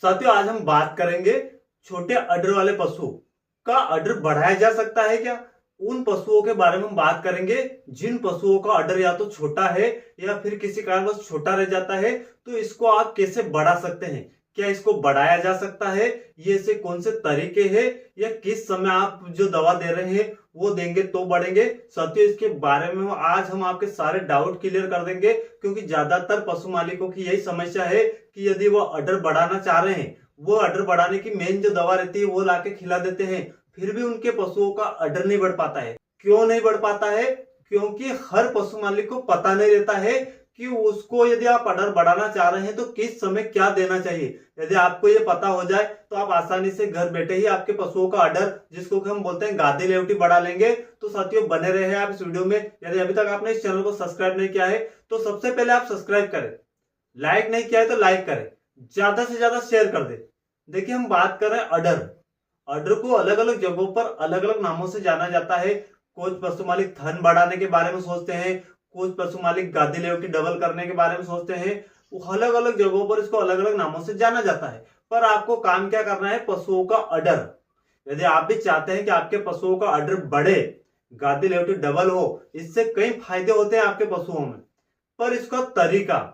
साथियों, आज हम बात करेंगे छोटे अडर वाले पशु का अडर बढ़ाया जा सकता है क्या। उन पशुओं के बारे में हम बात करेंगे जिन पशुओं का अडर या तो छोटा है या फिर किसी कारणवश छोटा रह जाता है, तो इसको आप कैसे बढ़ा सकते हैं, क्या इसको बढ़ाया जा सकता है, ये ऐसे कौन से तरीके हैं या किस समय आप जो दवा दे रहे हैं वो देंगे तो बढ़ेंगे। साथियों, इसके बारे में आज हम आपके सारे डाउट क्लियर कर देंगे, क्योंकि ज्यादातर पशु मालिकों की यही समस्या है कि यदि वो अडर बढ़ाना चाह रहे हैं, वो अडर बढ़ाने की मेन जो दवा रहती है वो लाके खिला देते हैं, फिर भी उनके पशुओं का अडर नहीं बढ़ पाता है। क्यों नहीं बढ़ पाता है? क्योंकि हर पशु मालिक को पता नहीं रहता है कि उसको यदि आप अडर बढ़ाना चाह रहे हैं तो किस समय क्या देना चाहिए। यदि आपको ये पता हो जाए तो आप आसानी से घर बैठे ही आपके पशुओं का अडर, जिसको हम बोलते हैं गादी लेवटी, बढ़ा लेंगे। तो साथियों, बने रहे आप इस वीडियो में। यदि अभी तक आपने इस चैनल को सब्सक्राइब नहीं किया है तो सबसे पहले आप सब्सक्राइब करें, लाइक नहीं किया है तो लाइक करें, ज्यादा से ज्यादा शेयर कर दे। देखिए, हम बात कर रहे हैं अडर। अडर को अलग अलग जगहों पर अलग अलग नामों से जाना जाता है। कुछ पशु मालिक थन बढ़ाने के बारे में सोचते हैं, कुछ पशु मालिक गादी लेवटी डबल करने के बारे में सोचते हैं। अलग अलग जगहों पर इसको अलग अलग नामों से जाना जाता है। पर आपको काम क्या करना है? पशुओं का अडर। यदि आप भी चाहते हैं कि आपके पशुओं का अडर बढ़े, गादी लेवटी डबल हो, इससे कई फायदे होते हैं आपके पशुओं में। पर इसका तरीका,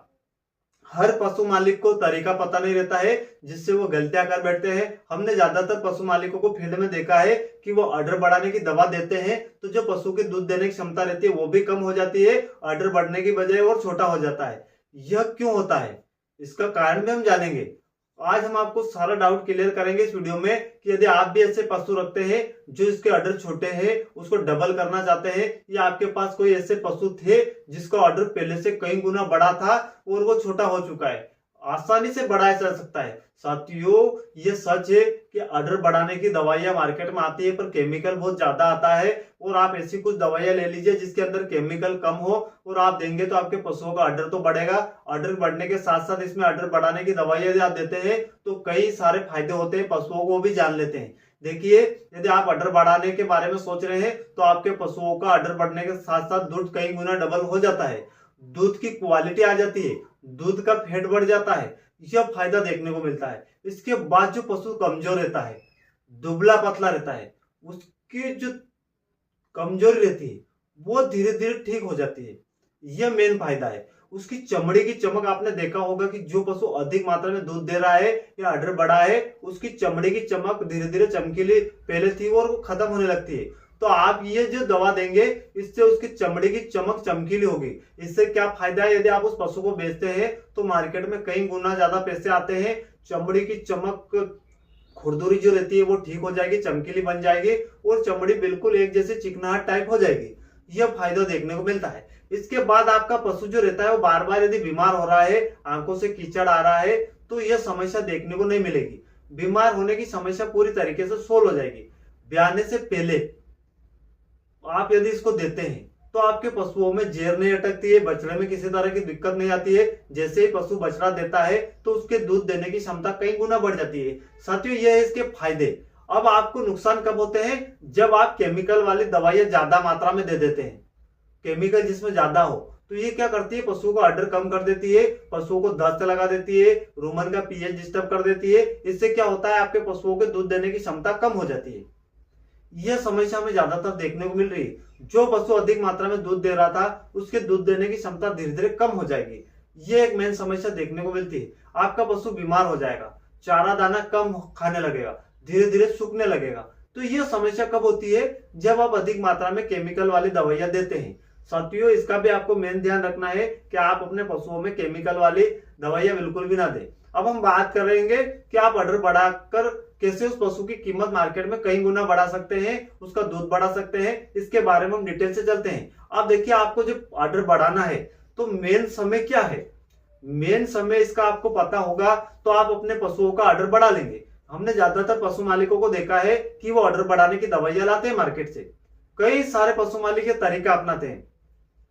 हर पशु मालिक को तरीका पता नहीं रहता है, जिससे वो गलतियां कर बैठते हैं। हमने ज्यादातर पशु मालिकों को फील्ड में देखा है कि वो अडर बढ़ाने की दवा देते हैं तो जो पशु की दूध देने की क्षमता रहती है वो भी कम हो जाती है, अडर बढ़ने की बजाय और छोटा हो जाता है। यह क्यों होता है, इसका कारण भी हम जानेंगे। आज हम आपको सारा डाउट क्लियर करेंगे इस वीडियो में कि यदि आप भी ऐसे पशु रखते हैं जो इसके अडर छोटे हैं, उसको डबल करना चाहते हैं, या आपके पास कोई ऐसे पशु थे जिसका ऑर्डर पहले से कई गुना बड़ा था और वो छोटा हो चुका है, आसानी से बढ़ाया जा सकता है। साथियों, ये सच है कि अडर बढ़ाने की दवाइयां मार्केट में आती है पर केमिकल बहुत ज्यादा आता है, और आप ऐसी कुछ दवाइयां ले लीजिए जिसके अंदर केमिकल कम हो और आप देंगे तो आपके पशुओं का अडर तो बढ़ेगा। अडर बढ़ने के साथ साथ इसमें अडर बढ़ाने की दवाइयां यदि आप देते हैं तो कई सारे फायदे होते हैं, पशुओं को भी जान लेते हैं। देखिए, यदि आप अडर बढ़ाने के बारे में सोच रहे हैं तो आपके पशुओं का अडर बढ़ने के साथ साथ दूध कई गुना डबल हो जाता है, दूध की क्वालिटी आ जाती है, दूध का फैट बढ़ जाता है, यह फायदा देखने को मिलता है। इसके बाद जो पशु कमजोर रहता है, दुबला पतला रहता है, उसकी जो कमजोरी रहती है वो धीरे धीरे ठीक हो जाती है। यह मेन फायदा है। उसकी चमड़ी की चमक, आपने देखा होगा कि जो पशु अधिक मात्रा में दूध दे रहा है या अडर बड़ा है, उसकी चमड़ी की चमक धीरे धीरे चमकीली पहले थी और वो खत्म होने लगती है। तो आप ये जो दवा देंगे इससे उसकी चमड़ी की चमक चमकीली होगी। इससे क्या फायदा है? यदि आप उस पशु को बेचते हैं तो मार्केट में कई गुना ज्यादा पैसे आते हैं। चमड़ी की चमक, खुरदुरी जो रहती है वो ठीक हो जाएगी, चमकीली बन जाएगी और चमड़ी बिल्कुल एक जैसे चिकनाहट टाइप हो जाएगी। यह फायदा देखने को मिलता है। इसके बाद आपका पशु जो रहता है वो बार बार यदि बीमार हो रहा है, आंखों से कीचड़ आ रहा है, तो यह समस्या देखने को नहीं मिलेगी। बीमार होने की समस्या पूरी तरीके से सोल्व हो जाएगी। ब्याने से पहले आप यदि इसको देते हैं तो आपके पशुओं में जेर नहीं अटकती है, बछड़े में किसी तरह की दिक्कत नहीं आती है। जैसे ही पशु बछड़ा देता है तो उसके दूध देने की क्षमता कई गुना बढ़ जाती है। साथियों, यह है इसके फायदे। अब आपको नुकसान कब होते हैं? जब आप केमिकल वाली दवाइयां ज्यादा मात्रा में दे देते हैं, केमिकल जिसमें ज्यादा हो, तो ये क्या करती है? पशुओं का अडर कम कर देती है, पशुओं को दस्त लगा देती है, रूमन का पीएच डिस्टर्ब कर देती है। इससे क्या होता है? आपके पशुओं के दूध देने की क्षमता कम हो जाती है। यह समस्या हमें ज्यादातर देखने को मिल रही है। जो पशु अधिक मात्रा में दूध दे रहा था उसके दूध देने की क्षमता धीरे धीरे कम हो जाएगी। यह एक मेन समस्या देखने को मिलती है। आपका पशु बीमार हो जाएगा, चारा दाना कम खाने लगेगा, धीरे धीरे सूखने लगेगा। तो यह समस्या कब होती है? जब आप अधिक मात्रा में केमिकल वाली दवाइयां देते हैं। साथियों, इसका भी आपको मेन ध्यान रखना है कि आप अपने पशुओं में केमिकल वाली दवाइयां बिल्कुल भी ना दें। अब हम बात करेंगे कि आप अडर बढ़ाकर कैसे उस पशु की कीमत मार्केट में कई गुना बढ़ा सकते हैं, उसका दूध बढ़ा सकते हैं। इसके बारे में हम डिटेल से चलते हैं। अब देखिए, आपको जो अडर बढ़ाना है तो मेन समय क्या है? मेन समय इसका आपको पता होगा तो आप अपने पशुओं का अडर बढ़ा लेंगे। हमने ज्यादातर पशु मालिकों को देखा है कि वो अडर बढ़ाने की दवाइयां लाते हैं मार्केट से। कई सारे पशु मालिक ये तरीका अपनाते हैं।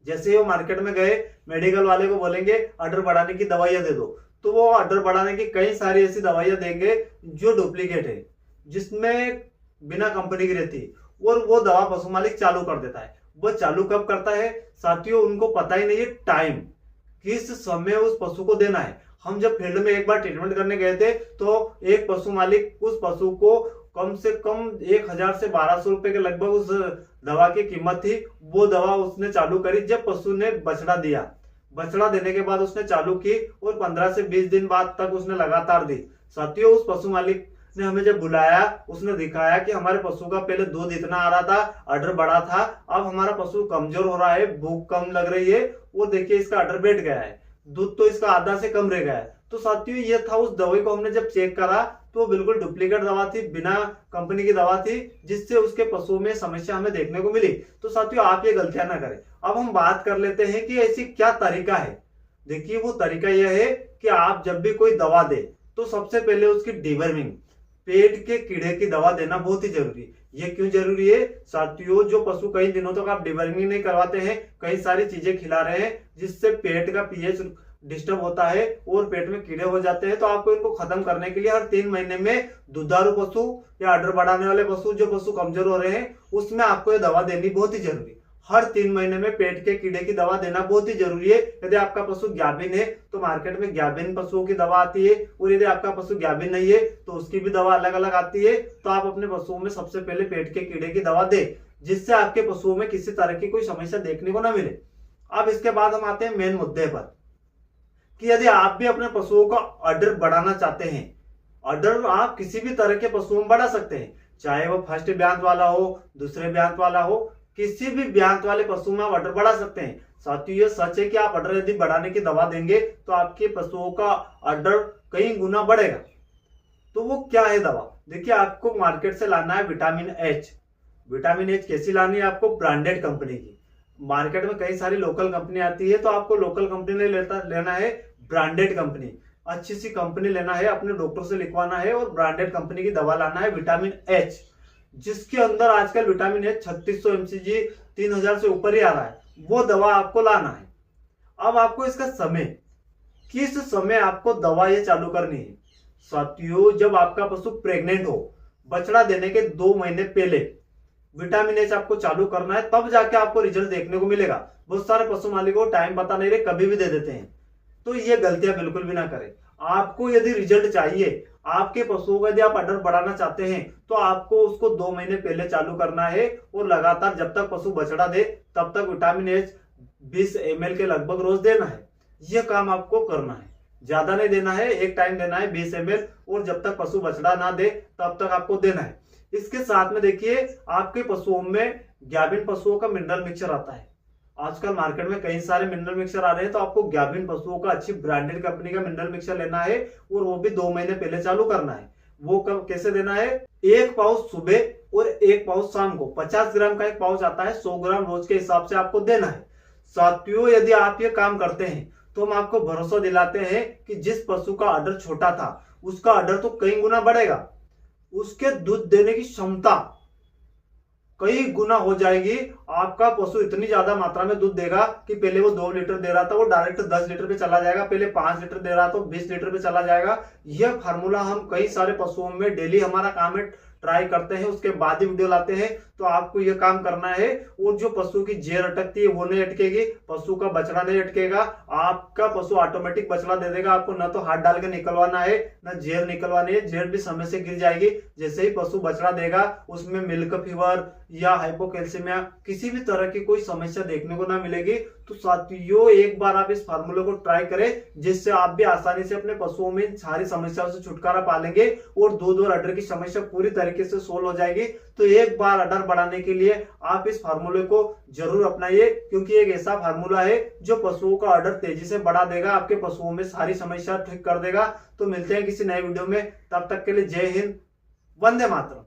जैसे वो मार्केट में गए, मेडिकल वाले को बोलेंगे अडर बढ़ाने की दवाइयां दे दो, तो वो अडर बढ़ाने की कई सारी ऐसी दवाइयां देंगे जो डुप्लीकेट है, जिसमें बिना कंपनी की रहती है, और वो दवा पशु मालिक चालू कर देता है। वो चालू कब करता है? साथियों, उनको पता ही नहीं है टाइम, किस समय उस पशु को देना है। हम जब फील्ड में एक बार ट्रीटमेंट करने गए थे तो एक पशु मालिक उस पशु को कम से कम 1000 से 1200 रुपए के लगभग उस दवा की कीमत थी। वो दवा उसने चालू करी जब पशु ने बछड़ा दिया। बछड़ा देने के बाद उसने चालू की और 15 से 20 दिन बाद तक उसने लगातार दी। साथियों, उस पशु मालिक ने हमें जब बुलाया, उसने दिखाया कि हमारे पशु का पहले दूध इतना आ रहा था, अडर बड़ा था, अब हमारा पशु कमजोर हो रहा है, भूख कम लग रही है, वो देखिए इसका अडर बैठ गया है, दूध तो इसका आधा से कम रह गया है। तो साथियों, ये था उस दवाई को हमने जब चेक करा तो बिल्कुल डुप्लीकेट दवा थी, बिना कंपनी की दवा थी, जिससे उसके पशुओं में समस्या हमें देखने को मिली। तो साथियों, आप ये गलतियां ना करें। अब हम बात कर लेते हैं कि ऐसी क्या तरीका है। देखिए, वो तरीका यह है कि आप जब भी कोई दवा दे तो सबसे पहले उसकी डिवर्मिंग, पेट के कीड़े की दवा देना बहुत ही जरूरी है। ये क्यों जरूरी है साथियों? जो पशु कई दिनों तक आप डिवर्मिंग नहीं करवाते हैं, कई सारी चीजें खिला रहे हैं जिससे पेट का पीएच डिस्टर्ब होता है और पेट में कीड़े हो जाते हैं, तो आपको इनको खत्म करने के लिए हर 3 महीने में दुधारू पशु या अडर बढ़ाने वाले पशु, जो पशु कमजोर हो रहे हैं, उसमें आपको ये दवा देनी बहुत ही जरूरी है। हर 3 महीने में पेट के कीड़े की दवा देना बहुत ही जरूरी है। यदि आपका पशु ग्याबिन है तो मार्केट में ग्याबिन पशुओं की दवा आती है, और यदि आपका पशु ग्याबिन नहीं है तो उसकी भी दवा अलग अलग आती है। तो आप अपने पशुओं में सबसे पहले पेट के कीड़े की दवा दे, जिससे आपके पशुओं में किसी तरह की कोई समस्या देखने को ना मिले। अब इसके बाद हम आते हैं मेन मुद्दे पर कि यदि आप भी अपने पशुओं का अडर बढ़ाना चाहते हैं, अडर आप किसी भी तरह के पशुओं में बढ़ा सकते हैं, चाहे वो फर्स्ट ब्यांत वाला हो, दूसरे ब्यांत वाला हो, किसी भी ब्यांत वाले पशु में आप अडर बढ़ा सकते हैं। साथियों, ये सच है कि आप अडर यदि बढ़ाने की दवा देंगे तो आपके पशुओं का अडर कई गुना बढ़ेगा। तो वो क्या है दवा? देखिए, आपको मार्केट से लाना है विटामिन एच। विटामिन एच कैसी लानी है? आपको ब्रांडेड कंपनी की। मार्केट में कई सारी लोकल कंपनी आती है, तो आपको लोकल कंपनी नहीं लेना है, ब्रांडेड कंपनी, अच्छी सी कंपनी लेना है, अपने डॉक्टर से लिखवाना है और ब्रांडेड कंपनी की दवा लाना है विटामिन एच, जिसके अंदर आजकल विटामिन एच 3600 mcg 3000 से ऊपर ही आ रहा है। वो दवा आपको लाना है। अब आपको इसका समय, किस समय आपको दवा ये चालू करनी है? साथियों, जब आपका पशु प्रेग्नेंट हो, बछड़ा देने के 2 महीने पहले विटामिन एच आपको चालू करना है, तब जाके आपको रिजल्ट देखने को मिलेगा। बहुत सारे पशु मालिकों को टाइम पता नहीं रहे, कभी भी दे देते हैं। तो ये गलतियां बिल्कुल भी ना करें। आपको यदि रिजल्ट चाहिए, आपके पशुओं का यदि आप अडर बढ़ाना चाहते हैं, तो आपको उसको 2 महीने पहले चालू करना है और लगातार जब तक पशु बछड़ा दे तब तक विटामिन एच 20 ml के लगभग रोज देना है। यह काम आपको करना है, ज्यादा नहीं देना है, एक टाइम देना है 20 ml, और जब तक पशु बछड़ा ना दे तब तक आपको देना है। इसके साथ में देखिए, आपके पशुओं में ग्याबिन पशुओं का मिनरल मिक्सचर आता है। आजकल मार्केट में कई सारे मिनरल मिक्सचर आ रहे हैं, तो आपको ग्याबिन पशुओं का अच्छी ब्रांडेड कंपनी का मिनरल मिक्सचर लेना है और वो भी 2 महीने पहले चालू करना है। वो कब कैसे देना है? 1 पाउच सुबह और 1 पाउच शाम को। 50 ग्राम का एक पाउच आता है, 100 ग्राम रोज के हिसाब से आपको देना है। साथियों, यदि आप ये काम करते हैं तो हम आपको भरोसा दिलाते हैं कि जिस पशु का अडर छोटा था, उसका अडर तो कई गुना बढ़ेगा, उसके दूध देने की क्षमता कई गुना हो जाएगी। आपका पशु इतनी ज्यादा मात्रा में दूध देगा कि पहले वो 2 लीटर दे रहा था, वो डायरेक्ट 10 लीटर पे चला जाएगा, पहले 5 लीटर दे रहा था, 20 लीटर पे चला जाएगा। यह फार्मूला हम कई सारे पशुओं में डेली हमारा काम है, ट्राई करते हैं, उसके बाद ही वीडियो लाते हैं। तो आपको यह काम करना है, और जो पशु की जेर अटकती है वो नहीं अटकेगी, पशु का बछड़ा नहीं अटकेगा, आपका पशु ऑटोमेटिक बछड़ा दे देगा। आपको न तो हाथ डाल के निकलवाना है, न जेर निकलवानी है, जेर भी समय से गिर जाएगी। जैसे ही पशु बछड़ा देगा, उसमें मिल्क फीवर या हाइपोकैल्सीमिया किसी भी तरह की कोई समस्या देखने को ना मिलेगी। तो साथियों, एक बार आप इस फार्मूले को ट्राई करें, जिससे आप भी आसानी से अपने पशुओं में सारी समस्याओं से छुटकारा पा लेंगे और दूध और अडर की समस्या पूरी तरीके से सोल्व हो जाएगी। तो एक बार अडर बढ़ाने के लिए आप इस फार्मूले को जरूर अपनाइए, क्योंकि एक ऐसा फार्मूला है जो पशुओं का अडर तेजी से बढ़ा देगा, आपके पशुओं में सारी समस्या ठीक कर देगा। तो मिलते हैं किसी नए वीडियो में, तब तक के लिए जय हिंद, वंदे मातरम।